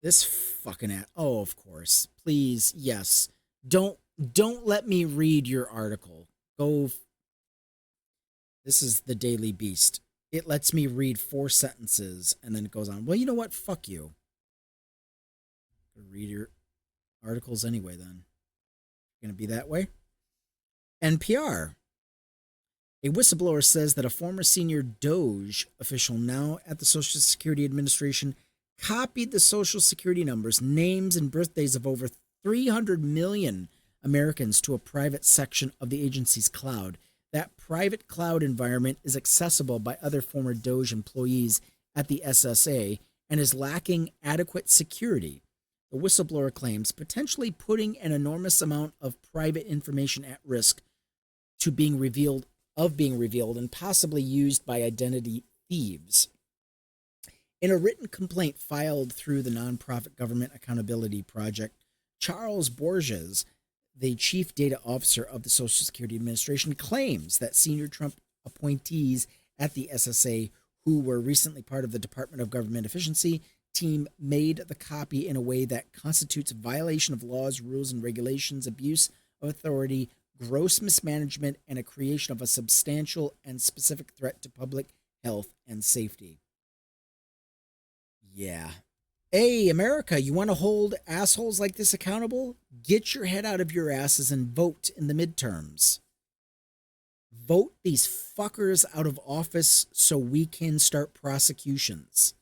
This fucking oh, of course. Please, yes. Don't let me read your article. Go. This is the Daily Beast. It lets me read 4 sentences and then it goes on. Well, you know what? Fuck you. Read your articles anyway then. Going to be that way? NPR. A whistleblower says that a former senior DOGE official now at the Social Security Administration copied the Social Security numbers, names, and birthdays of over 300 million Americans to a private section of the agency's cloud. That private cloud environment is accessible by other former DOGE employees at the SSA and is lacking adequate security. The whistleblower claims, potentially putting an enormous amount of private information at risk to being revealed and possibly used by identity thieves. In a written complaint filed through the nonprofit Government Accountability Project, Charles Borges, the chief data officer of the Social Security Administration, claims that senior Trump appointees at the SSA who were recently part of the Department of Government Efficiency team made the copy in a way that constitutes violation of laws, rules, and regulations, abuse of authority, gross mismanagement, and a creation of a substantial and specific threat to public health and safety. Yeah. Hey, America, you want to hold assholes like this accountable? Get your head out of your asses and vote in the midterms. Vote these fuckers out of office so we can start prosecutions.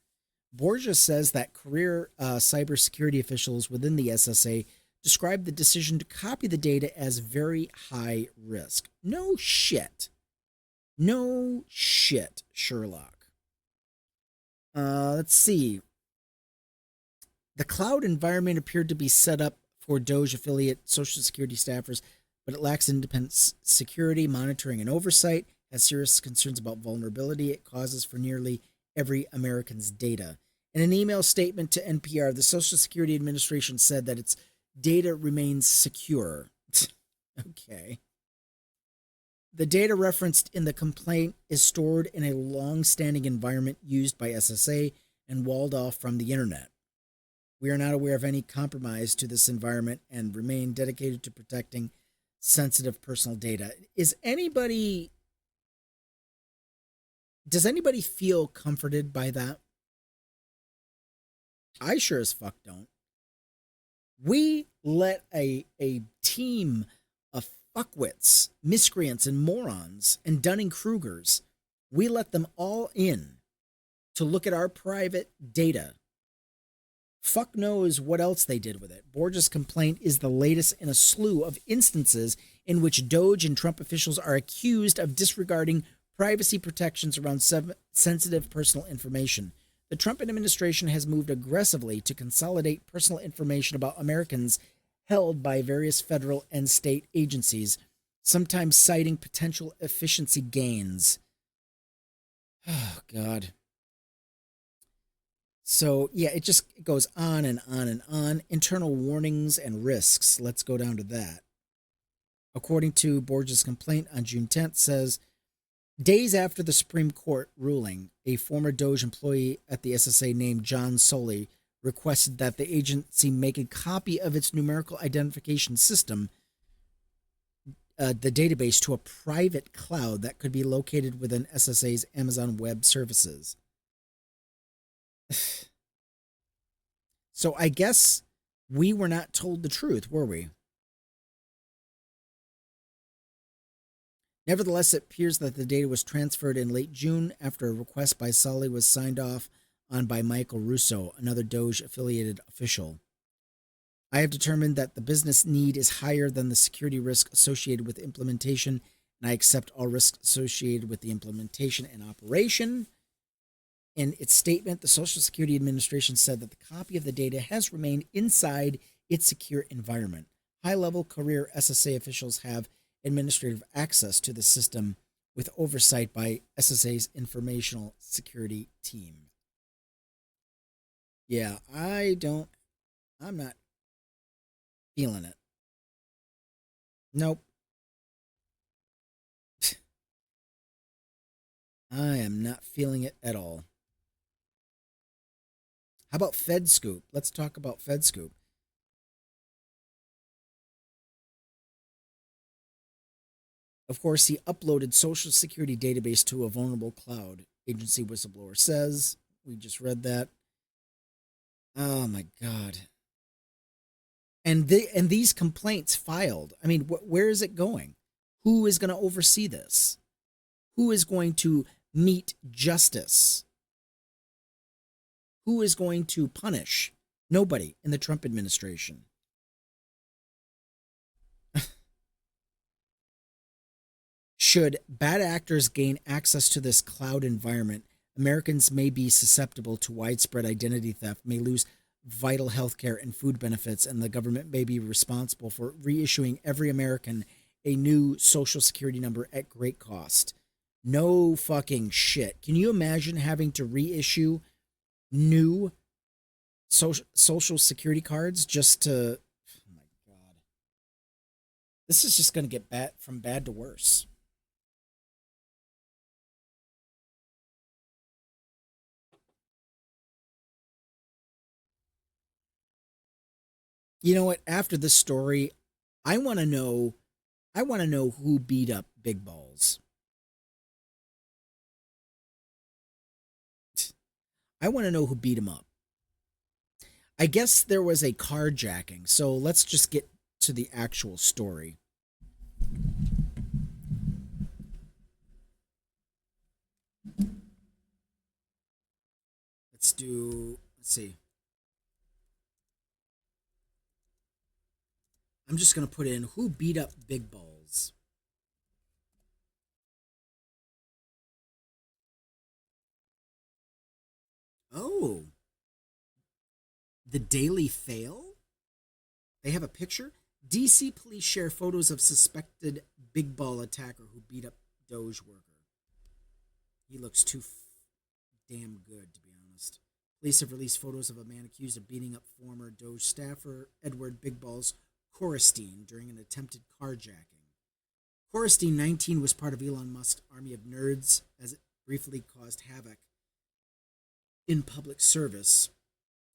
Borges says that career cybersecurity officials within the SSA described the decision to copy the data as very high risk. No shit. No shit, Sherlock. Let's see. The cloud environment appeared to be set up for DOGE affiliate Social Security staffers, but it lacks independent security, monitoring, and oversight, has serious concerns about vulnerability it causes for nearly every American's data. In an email statement to NPR, the Social Security Administration said that its data remains secure. Okay. The data referenced in the complaint is stored in a long-standing environment used by SSA and walled off from the internet. We are not aware of any compromise to this environment and remain dedicated to protecting sensitive personal data. Does anybody feel comforted by that? I sure as fuck don't. We let a team of fuckwits, miscreants, and morons, and Dunning-Krugers, we let them all in to look at our private data. Fuck knows what else they did with it. Borges' complaint is the latest in a slew of instances in which DOGE and Trump officials are accused of disregarding privacy protections around sensitive personal information. the Trump administration has moved aggressively to consolidate personal information about Americans held by various federal and state agencies, sometimes citing potential efficiency gains. Oh, God. So, yeah, it just goes on and on and on. Internal warnings and risks. Let's go down to that. According to Borges' complaint on June 10th, says, days after the Supreme Court ruling, a former DOGE employee at the SSA named John Soley requested that the agency make a copy of its numerical identification system, the database, to a private cloud that could be located within SSA's Amazon Web Services. So I guess we were not told the truth, were we? Nevertheless, it appears that the data was transferred in late June after a request by Solly was signed off on by Michael Russo, another DOGE-affiliated official. I have determined that the business need is higher than the security risk associated with implementation, and I accept all risks associated with the implementation and operation. In its statement, the Social Security Administration said that the copy of the data has remained inside its secure environment. High-level career SSA officials have administrative access to the system with oversight by SSA's informational security team. Yeah, I'm not feeling it. Nope. I am not feeling it at all. How about FedScoop? Let's talk about FedScoop. Of course, he uploaded Social Security database to a vulnerable cloud, agency whistleblower says. We just read that. Oh my God. And these complaints filed. I mean, where is it going? Who is going to oversee this? Who is going to meet justice? Who is going to punish? Nobody in the Trump administration. Should bad actors gain access to this cloud environment, Americans may be susceptible to widespread identity theft, may lose vital health care and food benefits, and the government may be responsible for reissuing every American a new Social Security number at great cost. No fucking shit. Can you imagine having to reissue new Social Security cards just to... Oh my God. This is just going to get from bad to worse. You know what? After this story, I want to know who beat up Big Balls. I want to know who beat him up. I guess there was a carjacking, so let's just get to the actual story. Let's see. I'm just going to put in who beat up Big Balls. Oh. The Daily Fail? They have a picture? DC police share photos of suspected big ball attacker who beat up DOGE worker. He looks too damn good, to be honest. Police have released photos of a man accused of beating up former DOGE staffer Edward Big Balls Coristine during an attempted carjacking. Coristine, 19, was part of Elon Musk's army of nerds as it briefly caused havoc in public service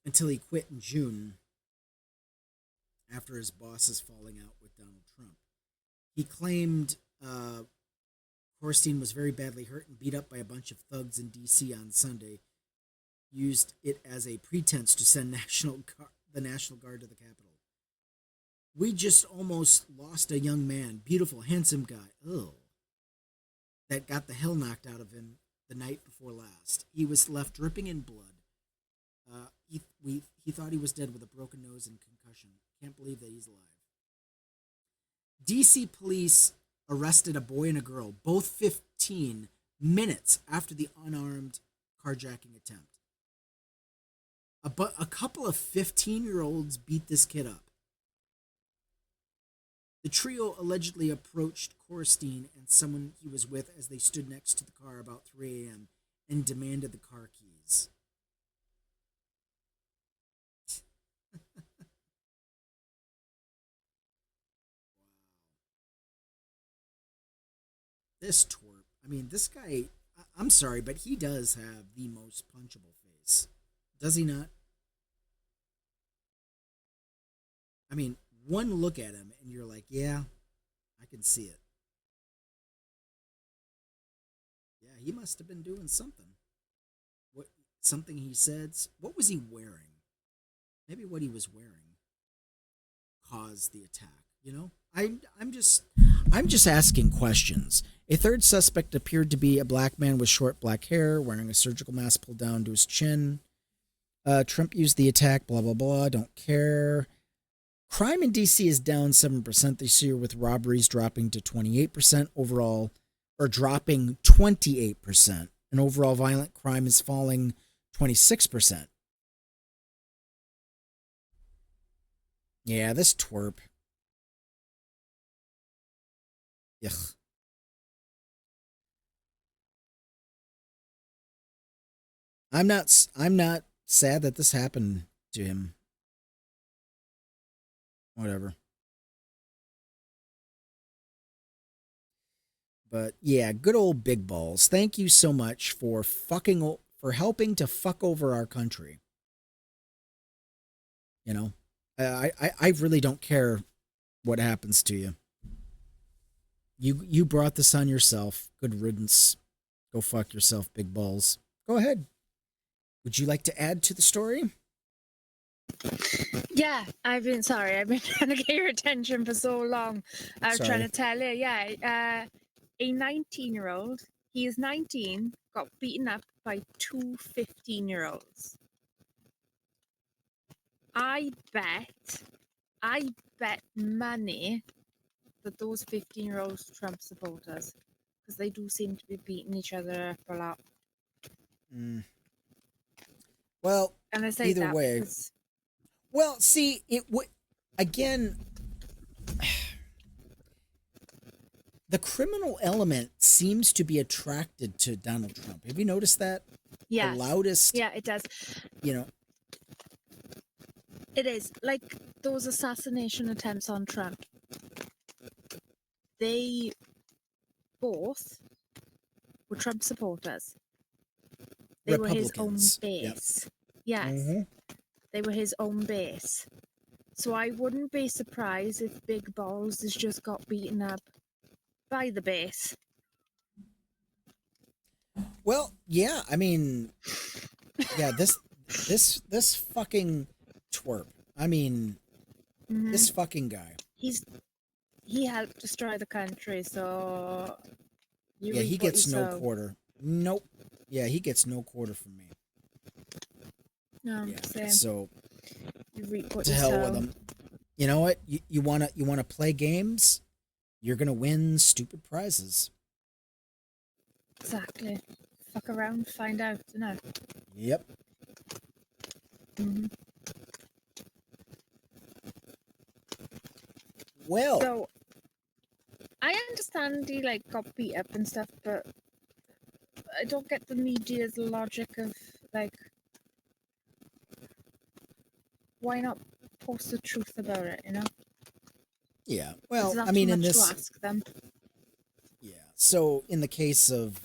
until he quit in June after his boss's falling out with Donald Trump. He claimed Coristine was very badly hurt and beat up by a bunch of thugs in D.C. on Sunday, used it as a pretense to send the National Guard to the Capitol. We just almost lost a young man, beautiful, handsome guy, that got the hell knocked out of him the night before last. He was left dripping in blood. He thought he was dead with a broken nose and concussion. Can't believe that he's alive. D.C. police arrested a boy and a girl, both 15 minutes after the unarmed carjacking attempt. a couple of 15-year-olds beat this kid up. The trio allegedly approached Coristine and someone he was with as they stood next to the car about 3 a.m. and demanded the car keys. This twerp. I mean, this guy, I'm sorry, but he does have the most punchable face. Does he not? I mean, one look at him and you're like, yeah, I can see it. Yeah, he must have been doing something. What something he said? What was he wearing? Maybe what he was wearing caused the attack. You know, I'm just asking questions. A third suspect appeared to be a black man with short black hair, wearing a surgical mask pulled down to his chin. Trump used the attack. Blah blah blah. Don't care. Crime in D.C. is down 7% this year, with robberies dropping to 28% overall, or dropping 28%, and overall violent crime is falling 26%. Yeah, this twerp. Ugh. I'm not sad that this happened to him. Whatever. But yeah, good old Big Balls. Thank you so much for helping to fuck over our country. You know, I really don't care what happens to you. You brought this on yourself. Good riddance. Go fuck yourself, Big Balls. Go ahead. Would you like to add to the story? Yeah, I've been trying to get your attention for so long. I was trying to tell you, yeah, a 19-year-old, he is 19, got beaten up by two 15-year-olds. I bet money that those 15-year-olds Trump supporters, because they do seem to be beating each other up a lot. Well, and I say either that way. because... Well, see, it would again. The criminal element seems to be attracted to Donald Trump. Have you noticed that? Yes. The loudest. Yeah, it does. You know. It is. Like those assassination attempts on Trump. They both were Trump supporters. They were his own base. Yep. Yes. Mm-hmm. They were his own base. So I wouldn't be surprised if Big Balls has just got beaten up by the base. Well, yeah, I mean, yeah, this fucking twerp. I mean, this fucking guy. He helped destroy the country, so yeah, he gets no quarter. Nope. Yeah, he gets no quarter from me. No, yeah, same. So you reap what to you hell sow. with him. You know what? You wanna play games? You're gonna win stupid prizes. Exactly. Fuck around, find out, you know. Yep. Mm-hmm. Well, so I understand he got beat up and stuff, but I don't get the media's logic of why not post the truth about it, you know? Yeah. Well, I mean, in this, to ask them. Yeah. So in the case of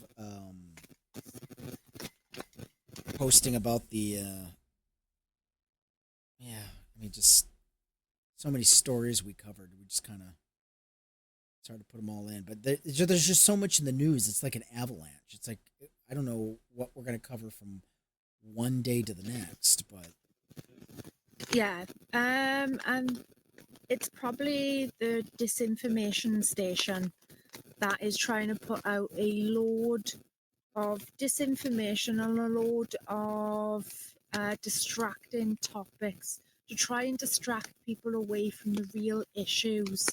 posting about the, I mean, just so many stories we covered. We just kind of, it's hard to put them all in, but there's just so much in the news. It's like an avalanche. It's like, I don't know what we're going to cover from one day to the next, but. Yeah. And it's probably the disinformation station that is trying to put out a load of disinformation and a load of distracting topics to try and distract people away from the real issues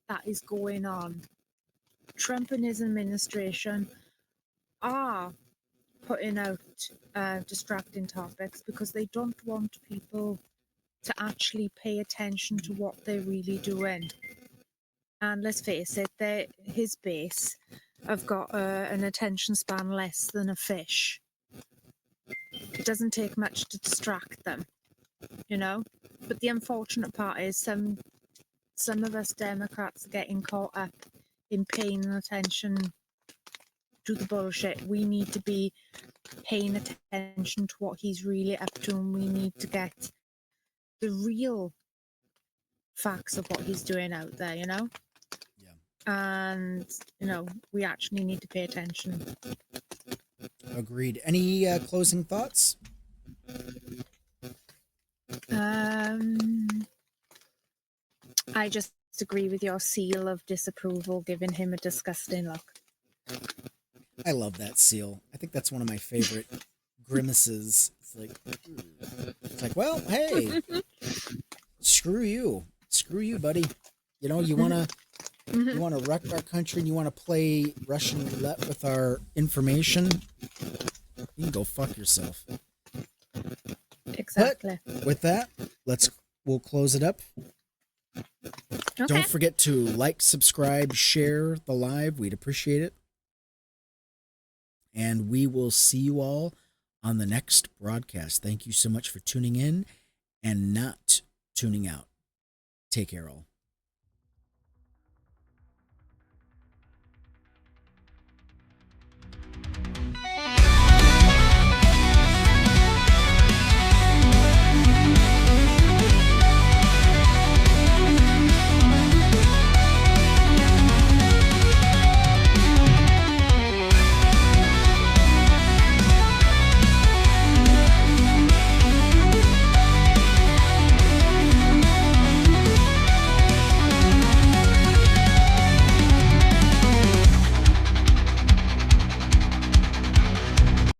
that is going on. Trump and his administration are putting out distracting topics because they don't want people to actually pay attention to what they're really doing. And let's face it, his base have got an attention span less than a fish. It doesn't take much to distract them, you know. But the unfortunate part is some of us Democrats are getting caught up in paying attention to the bullshit. We need to be paying attention to what he's really up to, and we need to get the real facts of what he's doing out there, you know? Yeah. And, you know, we actually need to pay attention. Agreed. Any closing thoughts? I just agree with your seal of disapproval, giving him a disgusting look. I love that seal. I think that's one of my favorite grimaces. It's like, well, hey, screw you, buddy. You know, you wanna wreck our country and you wanna play Russian roulette with our information. You can go fuck yourself. Exactly. But with that, we'll close it up. Okay. Don't forget to like, subscribe, share the live. We'd appreciate it. And we will see you all on the next broadcast. Thank you so much for tuning in and not tuning out. Take care, all.